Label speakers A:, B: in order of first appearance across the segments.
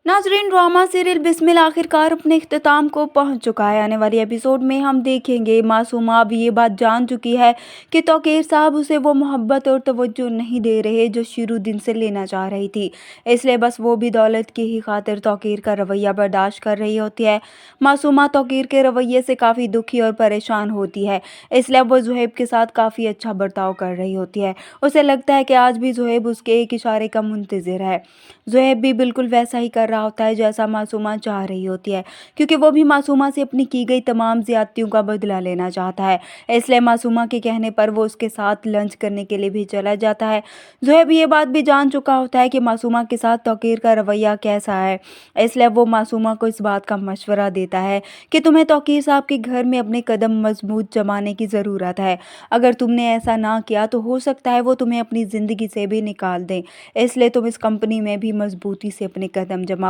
A: नाज़रीन, drama serial Bismil आखिरकार अपने इख्तिताम को पहुंच चुका है। आने वाली एपिसोड में हम देखेंगे मासूमा अब ये बात जान चुकी है कि तौकीर साहब उसे वो मोहब्बत और तवज्जो नहीं दे रहे जो शुरू दिन से लेना चाह रही थी। इसलिए बस वो भी दौलत की ही खातिर तौकीर का रवैया बर्दाश्त कर रही होती है। मासूमा तौकीर के रवैये से काफ़ी दुखी और परेशान होती है, इसलिए वो जुहैब के साथ काफ़ी अच्छा बर्ताव कर रही होती है। उसे लगता है कि आज भी जुहैब उसके एक इशारे का मुंतज़िर है। ज़ुहैब भी बिल्कुल वैसा ही कर रहा होता है जैसा मासूमा चाह रही होती है, क्योंकि वो भी मासूमा से अपनी की गई तमाम ज़्यादतियों का बदला लेना चाहता है। इसलिए मासूमा के कहने पर वो उसके साथ लंच करने के लिए भी चला जाता है। ज़ुहैब ये बात भी जान चुका होता है कि मासूमा के साथ तौकीर का रवैया कैसा है, इसलिए वो मासूमा को इस बात का मशवरा देता है कि तुम्हें तौकीर साहब के घर में अपने कदम मजबूत जमाने की ज़रूरत है। अगर तुमने ऐसा ना किया तो हो सकता है वो तुम्हें अपनी ज़िंदगी से भी निकाल दें, इसलिए तुम इस कंपनी में भी मजबूती से अपने कदम जमाओ।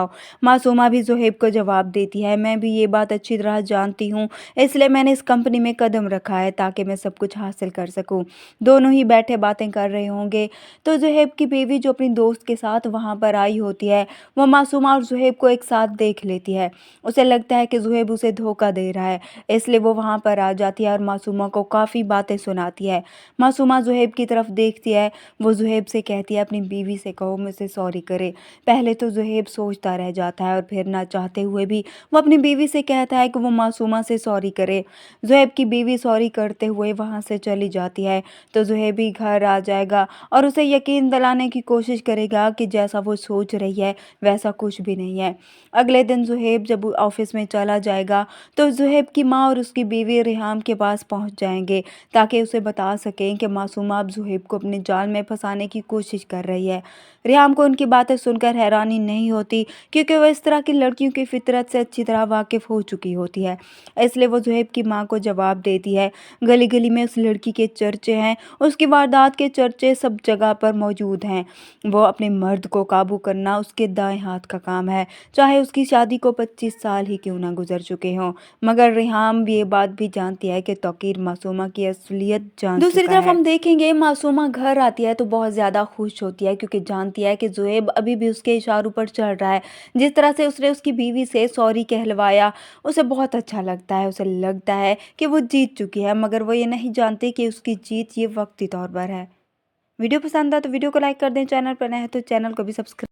A: मासूमा भी ज़ुहैब को जवाब देती है, मैं भी ये बात अच्छी तरह जानती हूँ, इसलिए मैंने इस कंपनी में कदम रखा है ताकि मैं सब कुछ हासिल कर सकूँ। दोनों ही बैठे बातें कर रहे होंगे तो ज़ुहैब की बीवी जो अपनी दोस्त के साथ वहाँ पर आई होती है, वो मासूमा और ज़ुहैब को एक साथ देख लेती है। उसे लगता है कि ज़ुहैब उसे धोखा दे रहा है, इसलिए वो वहाँ पर आ जाती है और मासूमा को काफ़ी बातें सुनाती है। मासूमा ज़ुहैब की तरफ देखती है, वो ज़ुहैब से कहती है अपनी बीवी से कहो मुझसे सॉरी करे। पहले तो ज़ुहैब सोचता रह जाता है और फिर ना चाहते हुए भी वो अपनी बीवी से कहता है कि वो मासूमा से सॉरी करे। ज़ुहैब की बीवी सॉरी करते हुए वहाँ से चली जाती है तो ज़ुहैब भी घर आ जाएगा और उसे यकीन दिलाने की कोशिश करेगा कि जैसा वो सोच रही है वैसा कुछ भी नहीं है। अगले दिन ज़ुहैब जब ऑफिस में चला जाएगा तो ज़ुहैब की माँ और उसकी बीवी रिहाम के पास पहुँच जाएंगे ताकि उसे बता सकें कि मासूमा अब ज़ुहैब को अपने जाल में फंसाने की कोशिश कर रही है। रिहाम को उनकी बातें सुनकर हैरानी नहीं होती, क्योंकि वह इस तरह की लड़कियों की फितरत से अच्छी तरह वाकिफ़ हो चुकी होती है। इसलिए वो ज़ुहैब की माँ को जवाब देती है, गली गली में उस लड़की के चर्चे हैं, उसकी वारदात के चर्चे सब जगह पर मौजूद हैं। वो अपने मर्द को काबू करना उसके दाएं हाथ का काम है, चाहे उसकी शादी को 25 साल ही क्यों ना गुजर चुके हों। मगर रिहाम ये बात भी जानती है कि तौकीर मासूमा की असलियत जान दूसरी चुका तरफ है। हम देखेंगे मासूमा घर आती है तो बहुत ज़्यादा खुश होती है, क्योंकि जानती है कि ज़ुहैब अभी भी उसके इशारों पर चल रहा है। जिस तरह से उसने उसकी बीवी से सॉरी कहलवाया, उसे बहुत अच्छा लगता है। उसे लगता है कि वो जीत चुकी है, मगर वो ये नहीं जानती कि उसकी जीत ये वक्ती तौर पर है। वीडियो पसंद आए तो वीडियो को लाइक कर दें, चैनल पर नए हैं तो चैनल को भी सब्सक्राइब